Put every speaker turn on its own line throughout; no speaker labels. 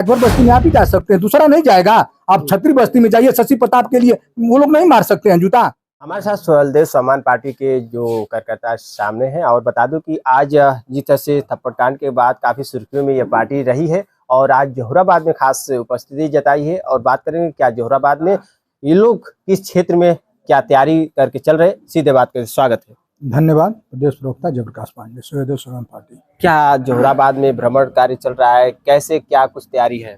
राजभर बस्ती में आप ही जा सकते हैं, दूसरा नहीं जाएगा। आप छतरी बस्ती में जाइए, शशि प्रताप के लिए वो लोग नहीं मार सकते हैं जूता।
हमारे साथ सोहेलदेव समान पार्टी के जो कार्यकर्ता सामने हैं और बता दूं कि आज जिस तरह से थप्पड़ कांड के बाद काफी सुर्खियों में यह पार्टी रही है और आज जोहराबाद में खास उपस्थिति जताई है और बात करेंगे क्या जोहराबाद में ये लोग किस क्षेत्र में क्या तैयारी करके चल रहे, सीधे बात करें। स्वागत है।
धन्यवाद। प्रदेश प्रवक्ता जयप्रकाश पांडे, सोहेलदेव समान पार्टी।
क्या जोहराबाद में भ्रमण कार्य चल रहा है, कैसे क्या कुछ तैयारी है?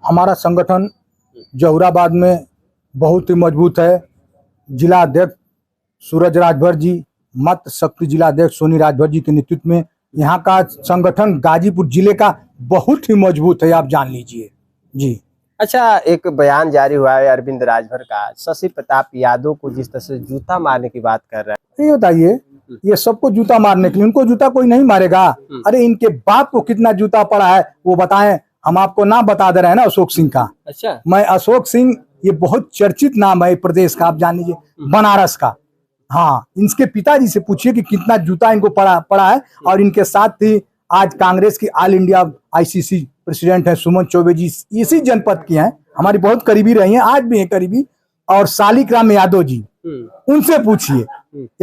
हमारा संगठन जोहराबाद में बहुत ही मजबूत है। जिला अध्यक्ष सूरज राजभर जी, मत शक्ति जिला अध्यक्ष सोनी राजभर जी के नेतृत्व में यहाँ का संगठन गाजीपुर जिले का बहुत ही मजबूत है, आप जान लीजिए जी।
अच्छा, एक बयान जारी हुआ है अरविंद राजभर का, शशि प्रताप यादव को जिस तरह से जूता मारने की बात कर रहा है।
ये बताइए, ये सबको जूता मारने के लिए, उनको जूता कोई नहीं मारेगा। अरे इनके बाप को कितना जूता पड़ा है वो बताएं, हम आपको नाम बता दे रहे हैं ना, अशोक सिंह का।
अच्छा,
मैं अशोक सिंह, ये बहुत चर्चित नाम है प्रदेश का, आप जान लीजिए, बनारस का। हाँ, इनके पिताजी से पूछिए कि कितना जूता इनको पड़ा है। और इनके साथ ही आज कांग्रेस की ऑल इंडिया ICC प्रेसिडेंट है सुमन चौबे जी, इसी जनपद की हैं, हमारी बहुत करीबी रही हैं, आज भी है करीबी। और शालिग्राम यादव जी, उनसे पूछिए,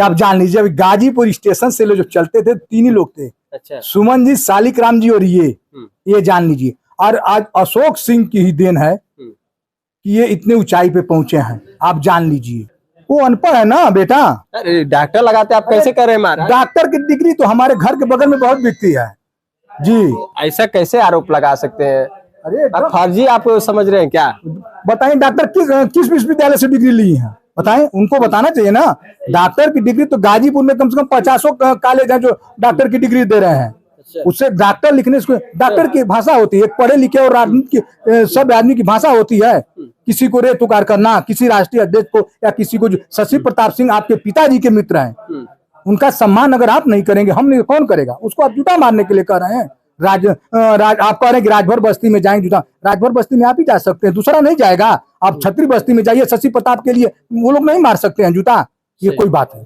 आप जान लीजिए। अभी गाजीपुर स्टेशन से लोग जो चलते थे, तीन ही लोग थे।
अच्छा,
सुमन जी, शालिग्राम जी और ये जान लीजिए। और आज अशोक सिंह की ही देन है कि ये इतने ऊंचाई पे पहुंचे हैं, आप जान लीजिए। वो अनपढ़ है ना बेटा।
अरे डॉक्टर लगाते आप कैसे कर रहे हैं महाराज?
डॉक्टर की डिग्री तो हमारे घर के बगल में बहुत बिकती है जी।
ऐसा कैसे आरोप लगा सकते हैं?
अरे
आप फर्जी आप समझ रहे हैं क्या?
बताएं, डॉक्टर किस विश्वविद्यालय से डिग्री ली है, बताएं, उनको बताना चाहिए ना। डॉक्टर की डिग्री तो गाजीपुर में कम से कम 50 कॉलेज हैं जो डॉक्टर की डिग्री दे रहे हैं। उससे डॉक्टर लिखने से, डॉक्टर की भाषा होती है, पढ़े लिखे और राजनीति की सब आदमी की भाषा होती है। किसी को रेत उकार करना, किसी राष्ट्रीय अध्यक्ष को या किसी को, जो शशि प्रताप सिंह आपके पिताजी के मित्र हैं, उनका सम्मान अगर आप नहीं करेंगे, हम नहीं, कौन करेगा? उसको आप जूता मारने के लिए कह रहे हैं। आप कह रहे हैं कि राजभर बस्ती में जाएंगे जूता, राजभर बस्ती में आप ही जा सकते हैं, दूसरा नहीं जाएगा। आप छतरी बस्ती में जाइए, शशि प्रताप के लिए वो लोग नहीं मार सकते हैं जूता। ये कोई बात है?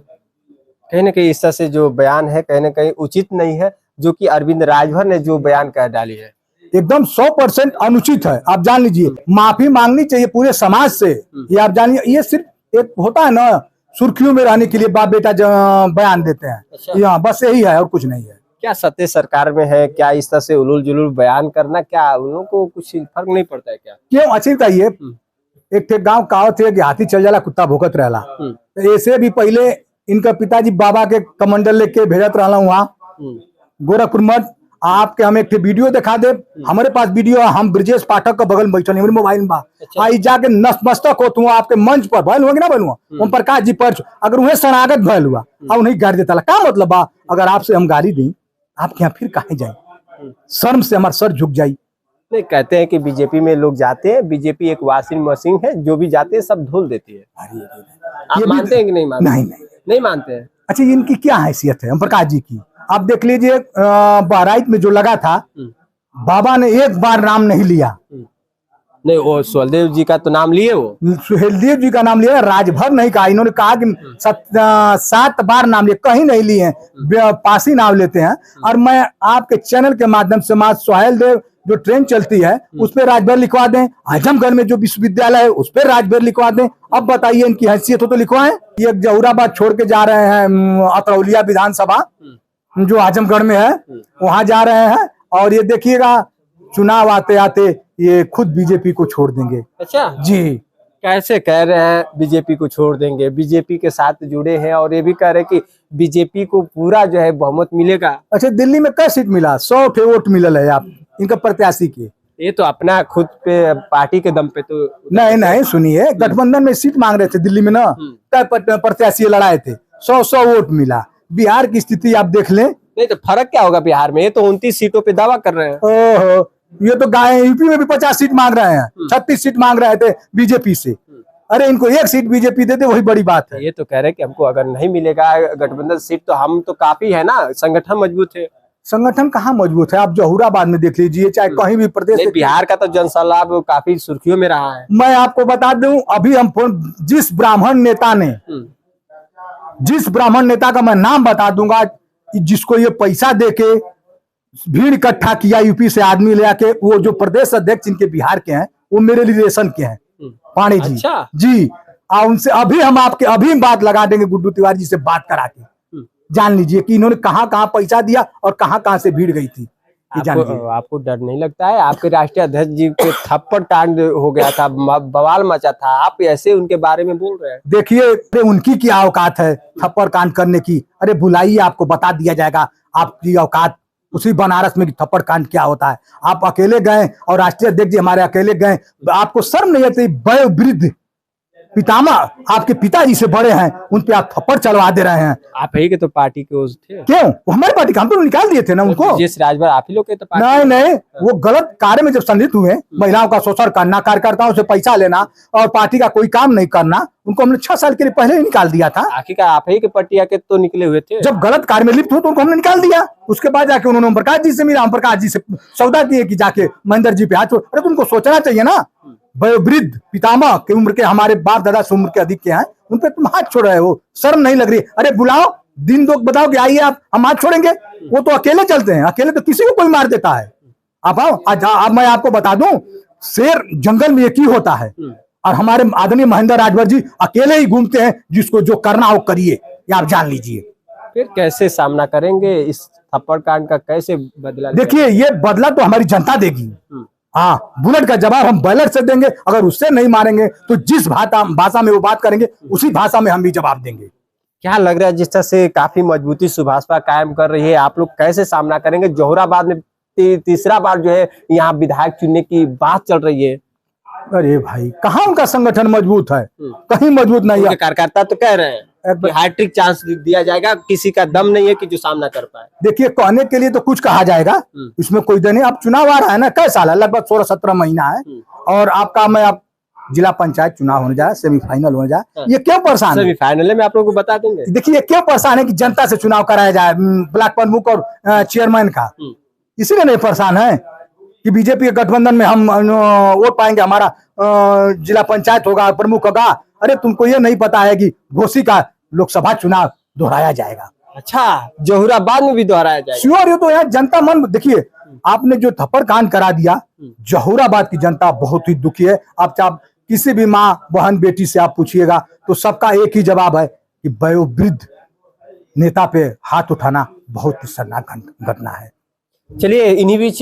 कहीं ना कहीं इस तरह से जो बयान है कहीं ना कहीं उचित नहीं है, जो कि अरविंद राजभर ने जो बयान कह डाली है
एकदम 100% अनुचित है, आप जान लीजिए। माफी मांगनी चाहिए पूरे समाज से, ये आप जान लीजिए। ये सिर्फ एक होता है ना, सुर्खियों में रहने के लिए बाप बेटा बयान देते हैं। अच्छा। बस यही है और कुछ नहीं है।
क्या सत्य सरकार में है, क्या इस तरह से उलूल जुलूल बयान करना, क्या उन लोगों को कुछ फर्क नहीं पड़ता है क्या?
क्यों? अच्छी बताइए, एक थे गाँव कहावत है कि हाथी चल जाला कुत्ता भौंकत रहला। तो ऐसे भी पहले इनका पिताजी बाबा के कमंडल लेके भेजत रहला वहाँ गोरखपुर मठ। आपके हम एक वीडियो दिखा दे, हमारे पास वीडियो, हम ब्रजेश पाठक का बगल में बैठे, मेरे मोबाइल में बा। अच्छा। आई जाके नतमस्तक होत हुआ आपके मंच पर भयल हुआ कि ना भयल हुआ, ओम प्रकाश जी पर अगर उन्हें शरणागत भयल हुआ और उन्हें गाड़ी देता, क्या मतलब बा? अगर आपसे हम गाड़ी दें, आपके यहाँ फिर कहे जाए? शर्म से हमारा सर झुक जाये।
नहीं, कहते हैं कि बीजेपी में लोग जाते हैं, बीजेपी एक वॉशिंग मशीन है, जो भी जाते हैं सब धुल देती है। आप मानते हैं कि नहीं मानते? नहीं मानते हैं।
अच्छा, इनकी क्या हैसियत है ओम प्रकाश जी की? आप देख लीजिए, बहराइच में जो लगा था, बाबा ने एक बार नाम नहीं लिया।
नहीं, वो सोहेलदेव जी का तो नाम लिए, वो
सोहेलदेव जी का नाम लिया, राजभर नहीं कहा। इन्होंने कहा कि 7 बार नाम लिए, कहीं नहीं लिए हैं, पासी नाम लेते हैं। और मैं आपके चैनल के माध्यम से सोहेलदेव जो ट्रेन चलती है उस पर राजभर लिखवा दें, आजमगढ़ में जो विश्वविद्यालय है उस पर राजभर लिखवा दें। अब बताइए, इनकी हैसियत हो तो लिखवाएं। ये जोहराबाद छोड़ के जा रहे हैं अतरौलिया विधानसभा जो आजमगढ़ में है, वहां जा रहे हैं। और ये देखिएगा, चुनाव आते आते ये खुद बीजेपी को छोड़ देंगे। अच्छा जी।
कैसे कह रहे हैं बीजेपी को छोड़ देंगे? बीजेपी के साथ जुड़े हैं और ये भी कह रहे हैं कि बीजेपी को पूरा जो है बहुमत मिलेगा।
अच्छा, दिल्ली में कई सीट मिला? 100 वोट मिलल है आप इनका प्रत्याशी के।
ये तो अपना खुद पे पार्टी के दम पे तो
नहीं, सुनिए, गठबंधन में सीट मांग रहे थे दिल्ली में ना, कई प्रत्याशी लड़ाए थे, 100 वोट मिला। बिहार की स्थिति आप देख लें।
नहीं तो फर्क क्या होगा बिहार में? ये तो 29 सीटों पे दावा कर रहे हैं।
ओहो, ये तो यूपी में भी 50 सीट मांग रहे हैं, 36 सीट मांग रहे थे बीजेपी से। अरे इनको 1 सीट बीजेपी दे दे, वही बड़ी बात है।
ये तो कह रहे हैं कि हमको अगर नहीं मिलेगा गठबंधन सीट तो हम तो काफी है ना, संगठन मजबूत है।
संगठन कहाँ मजबूत है? आप जोहराबाद में देख लीजिए, चाहे कहीं भी प्रदेश।
बिहार का तो जनसलाभ काफी सुर्खियों में रहा है।
मैं आपको बता दूं, अभी हम जिस ब्राह्मण नेता का मैं नाम बता दूंगा, जिसको ये पैसा देके भीड़ इकट्ठा किया यूपी से आदमी ले आके, वो जो प्रदेश अध्यक्ष इनके बिहार के हैं वो मेरे रिलेशन के हैं, पांडे जी।
अच्छा।
जी, उनसे अभी हम आपके अभी बात लगा देंगे, गुड्डू तिवारी जी से बात करा के जान लीजिए कि इन्होंने कहां कहां पैसा दिया और कहां से भीड़ गई थी।
आपको डर नहीं लगता है? आपके राष्ट्रीय अध्यक्ष जी के थप्पड़ कांड हो गया था, बवाल मचा था, आप ऐसे उनके बारे में बोल रहे हैं?
देखिए उनकी क्या औकात है थप्पड़ कांड करने की? अरे बुलाइए, आपको बता दिया जाएगा आपकी औकात उसी बनारस में कि थप्पड़ कांड क्या होता है। आप अकेले गए और राष्ट्रीय अध्यक्ष जी हमारे अकेले गए, आपको शर्म नहीं आती? वयोवृद्ध पितामह आपके पिताजी से बड़े हैं, उन पे आप थप्पड़ चलवा दे रहे हैं।
आप ही के तो पार्टी के उस थे।
क्यों? वो हमारी पार्टी का, हम तो निकाल दिए थे ना उनको।
जिस राजभर आप ही लोग के तो
नहीं नहीं, वो गलत कार्य में जब संलिप्त हुए, महिलाओं का शोषण करना, कार्यकर्ताओं से पैसा लेना और पार्टी का कोई काम नहीं करना, उनको हमने 6 साल के लिए पहले ही निकाल दिया था।
आखिर आप ही के पटिया के तो निकले हुए थे।
जब गलत कार्य में लिप्त हुए तो उनको हमने निकाल दिया। उसके बाद जाके उन्होंने ओम प्रकाश जी से मिला, ओम प्रकाश जी से सौदा किए कि जाके महेंद्र जी पे हाथ छोड़। अरे तुमको सोचना चाहिए ना, वयोवृद्ध पितामह की उम्र के, हमारे बाप दादा से उम्र के अधिक के हैं, उन पे तुम हाथ छोड़ रहे हो, शर्म नहीं लग रही? अरे बुलाओ, दिन दो बताओ कि आइए आप, हम हाथ छोड़ेंगे? वो तो अकेले चलते हैं, अकेले तो किसी को कोई मार देता है। आप आओ, आज मैं आपको बता दूं, शेर जंगल में एक ही होता है और हमारे आदरणीय महेंद्र राजभर जी अकेले ही घूमते हैं, जिसको जो करना हो करिए, ये आप जान लीजिए।
फिर कैसे सामना करेंगे इस थप्पड़ कांड का? कैसे बदला?
देखिए, ये बदला तो हमारी जनता देगी। हाँ, बुलेट का जवाब हम बैलेट से देंगे। अगर उससे नहीं मारेंगे तो जिस भाषा में वो बात करेंगे उसी भाषा में हम भी जवाब देंगे।
क्या लग रहा है, जिस तरह से काफी मजबूती सुभाषपा कायम कर रही है, आप लोग कैसे सामना करेंगे? जोहराबाद में तीसरा बार जो है यहाँ विधायक चुनने की बात चल रही है।
अरे भाई, कहाँ उनका संगठन मजबूत है? कहीं मजबूत नहीं है।
कार्यकर्ता तो कह रहे हैं हैट्रिक चांस दिया जाएगा, किसी का दम नहीं है कि जो सामना कर पाए।
देखिए, कहने के लिए तो कुछ कहा जाएगा, इसमें कोई दम नहीं। अब चुनाव आ रहा है ना, कई साल है, लगभग 16-17 महीना है, और आपका आप जिला पंचायत चुनाव होने जा रहा है, सेमीफाइनल होने जा रहा है। ये क्यों परेशान है?
सेमीफाइनल में आप लोगों को बता देंगे।
देखिए, ये क्यों परेशान है कि जनता से चुनाव कराया जाए, ब्लॉक प्रमुख और चेयरमैन का? इसीलिए नहीं परेशान है कि बीजेपी के गठबंधन में हम वोट पाएंगे, हमारा जिला पंचायत होगा, प्रमुख होगा। अरे तुमको ये नहीं पता है कि घोसी का लोकसभा चुनाव दोहराया जाएगा?
अच्छा, जोहराबाद में भी दोहराया जाएगा?
श्योर। ये तो यार जनता मन, देखिए आपने जो थप्पड़ कांड करा दिया, जोहराबाद की जनता बहुत ही दुखी है। आप किसी भी माँ बहन बेटी से आप पूछिएगा तो सबका एक ही जवाब है कि वयोवृद्ध नेता पे हाथ उठाना बहुत ही शर्मनाक घटना है।
चलिए, इन्हीं बीच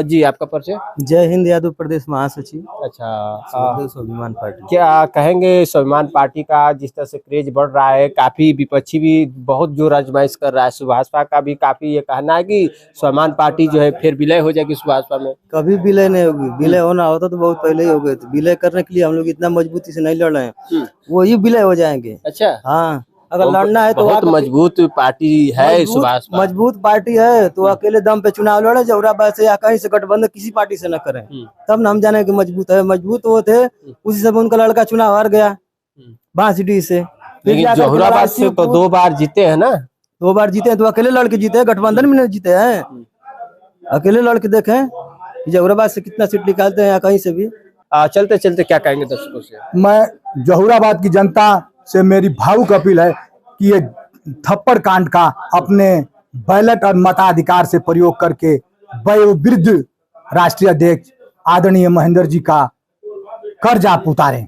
जी आपका परिचय?
जय हिंद यादव प्रदेश महासचिव।
अच्छा,
स्वाभिमान पार्टी।
क्या कहेंगे स्वाभिमान पार्टी का जिस तरह से क्रेज बढ़ रहा है, काफी विपक्षी भी बहुत जोर आजमाइश कर रहा है, सुभाषपा का भी काफी ये कहना है कि स्वाभिमान पार्टी जो है फिर विलय हो जाएगी सुभाषपा में?
कभी विलय नहीं होगी। विलय होना होता तो बहुत पहले ही हो गए थे। विलय करने के लिए हम लोग इतना मजबूती से नहीं लड़ रहे हैं, वही विलय हो जाएंगे।
अच्छा,
हाँ, अगर लड़ना है तो
बहुत मजबूत पार्टी है सुभाषपा।
मजबूत पार्टी है तो अकेले दम पे चुनाव लड़े, जोहराबाद से या कहीं से गठबंधन किसी पार्टी से न करें, तब ना हम जाने कि मजबूत है। मजबूत वो थे, उसी समय उनका लड़का चुनाव हार गया बांसडी से।
लेकिन जोहराबाद से तो 2 बार जीते हैं ना?
2 बार जीते हैं तो अकेले लड़के जीते हैं, गठबंधन में नहीं जीते हैं। अकेले लड़के देखें कि जोहराबाद से कितना सीट निकालते हैं या कहीं से भी।
चलते चलते क्या कहेंगे दर्शकों से?
मैं जोहराबाद की जनता से मेरी भावुक अपील है कि ये थप्पड़ कांड का अपने बैलेट और मताधिकार से प्रयोग करके वयोवृद्ध राष्ट्रीय अध्यक्ष आदरणीय महेंद्र जी का कर्ज आप उतारें।